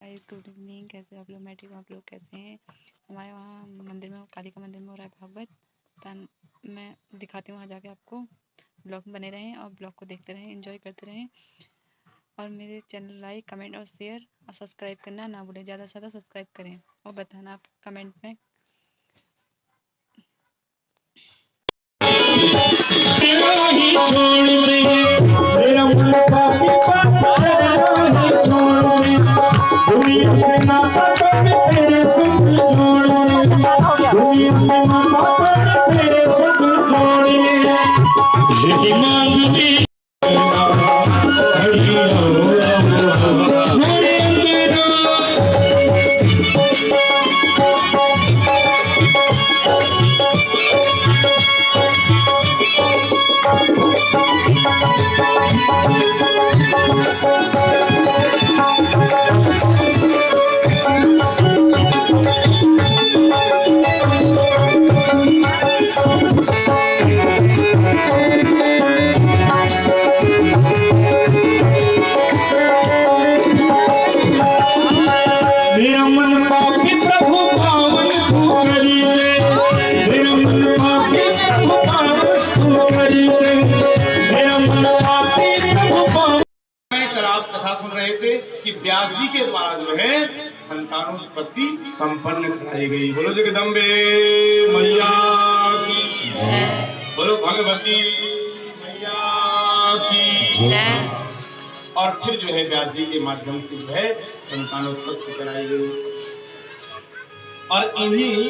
Guys good evening. कैसे आप लोग? मैं ठीक हूँ, आप लोग कैसे हैं? हमारे वहाँ मंदिर में, कालिका मंदिर में हो रहा है भागवत। मैं दिखाती हूँ वहाँ जाके आपको। ब्लॉग में बने रहें और ब्लॉग को देखते रहें, एंजॉय करते रहें। और मेरे चैनल लाइक, कमेंट और शेयर और सब्सक्राइब करना ना भूलें। ज़्यादा से ज़्यादा सब्सक्राइब करें और बताना आप कमेंट में। मेरा मन काफी दुनिया से नाता तेरे संग जोड़े, दुनिया से नाता तेरे संग जोड़े, यही मांगती मेरा मन पापी प्रभु पावन तू करी दे, मेरा मन पापी प्रभु पावन तू करी दे, मेरा मन पापी प्रभु पावन। कल आप कथा सुन रहे थे कि व्यास जी के द्वारा जो है संतानोत्पत्ति संपन्न कराई गई। बोलो जगदम्बे मैया की जय, बोलो भगवती मैया की जय। और फिर जो है व्यास जी के माध्यम से जो है संतानोत्पत्ति कराई गई। और इन्हीं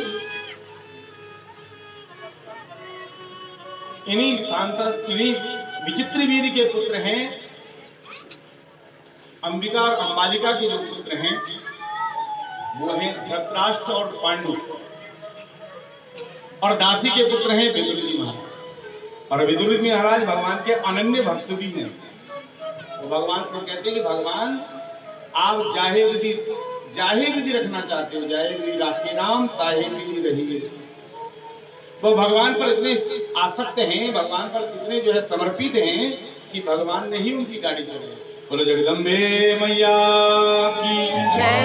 विचित्र वीर के पुत्र हैं अंबिका और अंबालिका के जो पुत्र हैं वो हैं धृतराष्ट्र और पांडु। और दासी के पुत्र हैं विदुर जी महाराज। और विदुर जी महाराज भगवान के अनन्य भक्त भी हैं। तो भगवान को कहते हैं कि भगवान आप जाहे विधि रखना चाहते हो, जाहे विधि राखे नाम ताहे विधि रहिए। वो भगवान पर इतने आसक्त हैं, भगवान पर इतने जो है समर्पित हैं कि भगवान ने ही उनकी गाड़ी चलाई। बोलो जगदम्बे मैया की जय।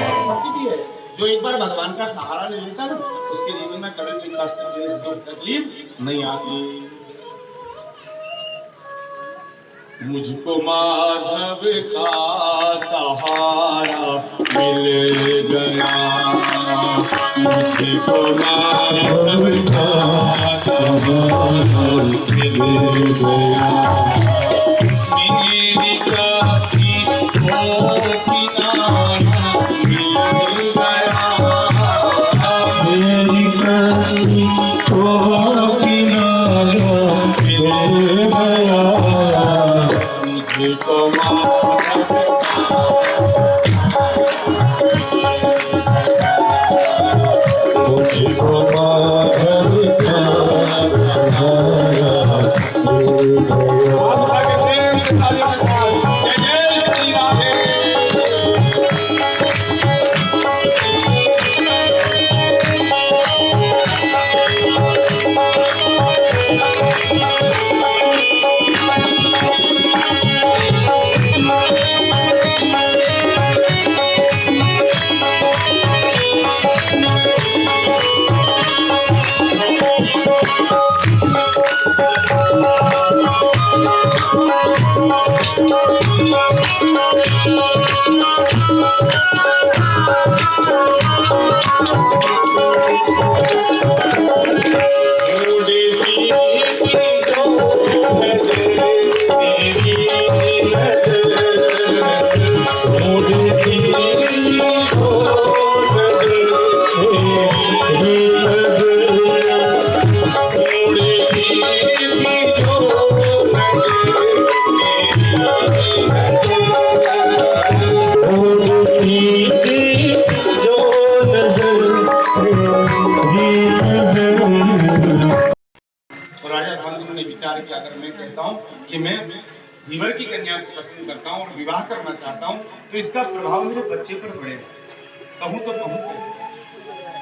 भी है जो एक बार भगवान का सहारा ले लेता ना, उसके जीवन में कभी कोई कष्ट, दुख, तकलीफ नहीं आती। मुझको माधव का सहारा मिल गया, मुझको माधव का सहारा मिल गया, मेरी काशी को किनारा मिल गया, मेरी काशी को किनारा मिल गया, मुझको माधव का सहारा मिल गया। विचार किया, अगर मैं कहता हूं कि मैं धीवर की कन्या को पसंद करता हूं और विवाह करना चाहता हूं तो इसका प्रभाव मेरे बच्चे पर पड़ेगा, कहूं तो कहूं कैसे?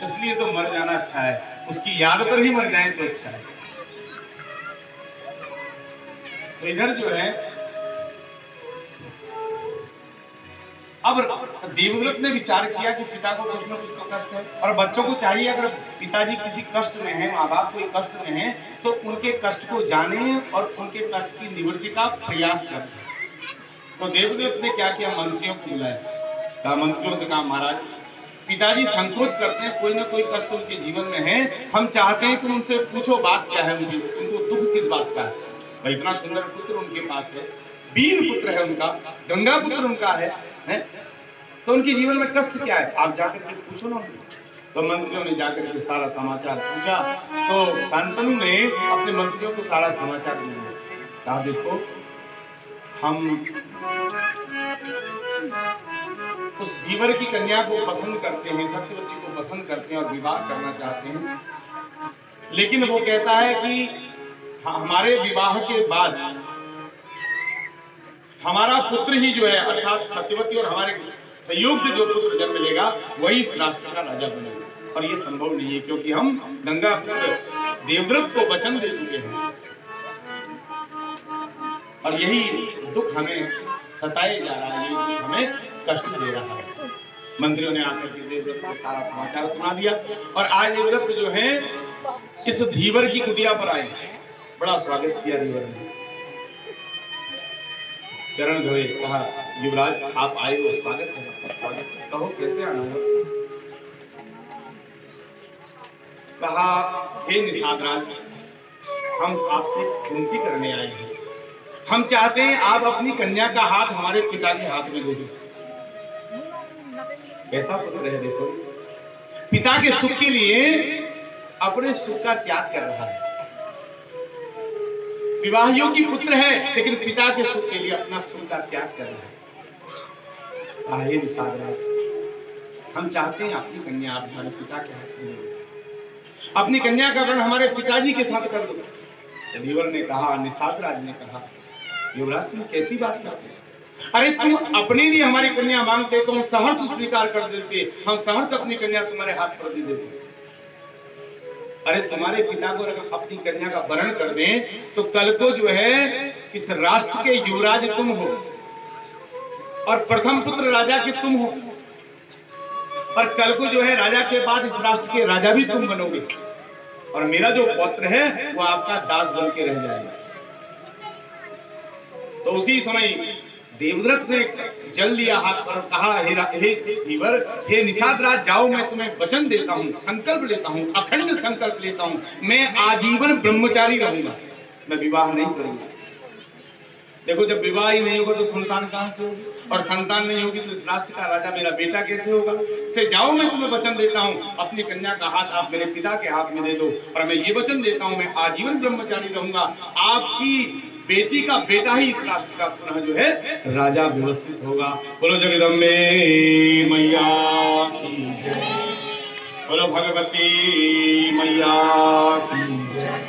इसलिए तो मर जाना अच्छा है, उसकी याद पर ही मर जाए तो अच्छा है। तो इधर जो है अब देवव्रत ने विचार किया कि पिता को कुछ ना कुछ तो कष्ट है, और बच्चों को चाहिए अगर पिताजी किसी कष्ट में हैं, माँ बाप कोई कष्ट में हैं, तो उनके कष्ट को जाने और उनके कष्ट की निवृत्ति का प्रयास करें। तो देवव्रत ने क्या किया, मंत्रियों को बुलाया, कहा मंत्रियों से कहा महाराज पिताजी संकोच करते हैं, कोई ना कोई कष्ट उनके जीवन में है, हम चाहते हैं कि उनसे पूछो बात क्या है, उनको दुख किस बात का है। भाई इतना सुंदर पुत्र उनके पास है, वीर पुत्र है उनका, गंगा पुत्र उनका है? तो उनके जीवन में कष्ट क्या है, आप जाकर के पूछो ना उनसे। तो मंत्रियों ने जाकर के सारा समाचार पूछा, तो शांतनु ने अपने मंत्रियों को सारा समाचार दिया, कहा देखो हम उस धीवर की कन्या को पसंद करते हैं, सत्यवती को पसंद करते हैं और विवाह करना चाहते हैं, लेकिन वो कहता है कि हमारे विवाह के बाद हमारा पुत्र ही जो है, अर्थात सत्यवती और हमारे संयोग से जो पुत्र जन्म लेगा वही इस राष्ट्र का राजा बनेगा, और ये संभव नहीं है क्योंकि हम गंगा पुत्र देवव्रत को वचन दे चुके हैं, और यही दुख हमें सताए जा रहा है, ये हमें कष्ट दे रहा है। मंत्रियों ने आकर के देवव्रत को सारा समाचार सुना दिया, और आज देवव्रत जो है इस धीवर की कुटिया पर आए, बड़ा स्वागत किया धीवर ने, चरण धोए, कहा युवराज आप आए हो, स्वागत है आपका, स्वागत है, कहो कैसे आना हो। कहा हे निषाद राज, हम आपसे विनती करने आए हैं, हम चाहते हैं आप अपनी कन्या का हाथ हमारे पिता के हाथ में दे दो। कैसा पुत्र है देखो, पिता के सुख के लिए अपने सुख का त्याग कर रहा है, विवाह योग्य पुत्र है लेकिन पिता के सुख के लिए अपना सुख का त्याग कर रहा है। निषाद राज, हम चाहते हैं अपनी कन्या आप हमारे पिता के हाथ में दे, अपनी कन्या का वर्ण हमारे पिताजी के साथ कर दो। धीवर ने कहा, निषाद राज ने कहा, युवराज तुम कैसी बात करते हैं, अरे तुम अपने लिए हमारी कन्या मांगते तो हम सहर्ष स्वीकार कर देते, हम सहर्ष अपनी कन्या तुम्हारे हाथ पर दे देते। अरे तुम्हारे पिता को अगर अपनी कन्या का वरण कर दें तो कल को जो है इस राष्ट्र के युवराज तुम हो, और प्रथम पुत्र राजा के तुम हो, और कल को जो है राजा के बाद इस राष्ट्र के राजा भी तुम बनोगे, और मेरा जो पौत्र है वो आपका दास बन के रह जाएगा। तो उसी समय देवव्रत ने जल लिया हाथ पर, कहा हे धीवर, हे निषाद राज, जाओ मैं तुम्हें वचन देता हूं, संकल्प लेता हूं, अखंड संकल्प लेता हूं, मैं आजीवन ब्रह्मचारी रहूंगा, मैं विवाह नहीं करूंगा। देखो जब विवाह ही नहीं होगा तो संतान कहां से होगी, और संतान नहीं होगी तो इस राष्ट्र का राजा मेरा बेटा कैसे होगा। इसलिए जाओ मैं तुम्हें वचन देता हूं, अपनी कन्या का हाथ आप मेरे पिता के हाथ में दे दो, और मैं ये वचन देता हूं मैं आजीवन ब्रह्मचारी रहूंगा, आपकी बेटी का बेटा ही इस राष्ट्र का पुनः जो है राजा व्यवस्थित होगा। बोलो जगदम्बे मैया की जय, बोलो भगवती मैया की जय।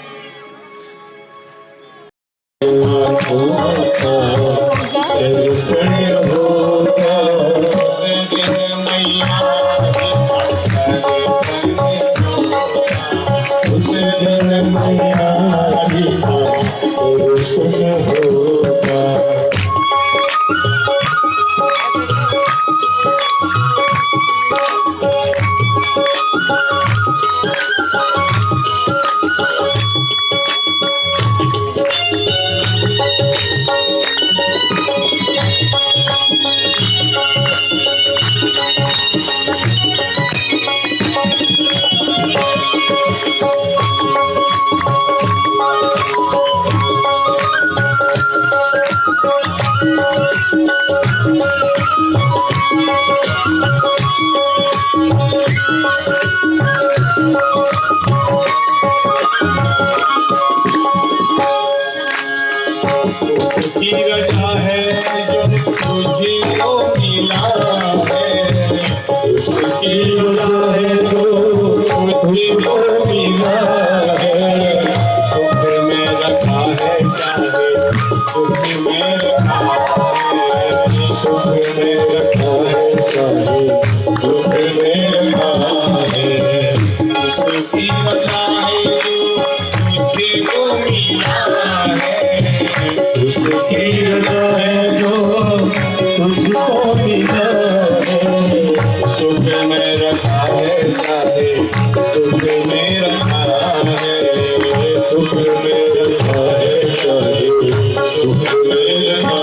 उसकी रजा है जो तुझको मिला सुख में रखा है चाहे दुख में रखा है, सुख में रखा है चाहे दुख में रखा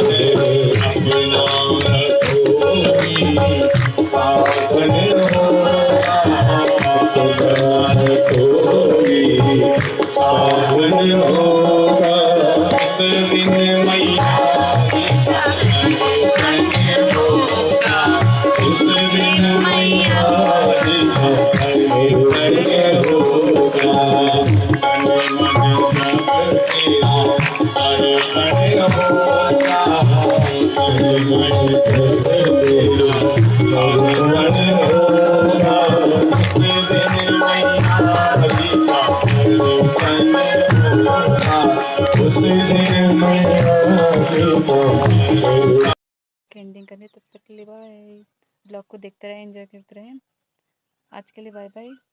है, अपना रखोगी साधन होगा, अपना रखोगी साधन होगा, इस दिन मैया उस दिन मैया एंडिंग करने तब तक के लिए बाय। ब्लॉग को देखते रहें, एंजॉय करते रहें। आज के लिए बाय बाय।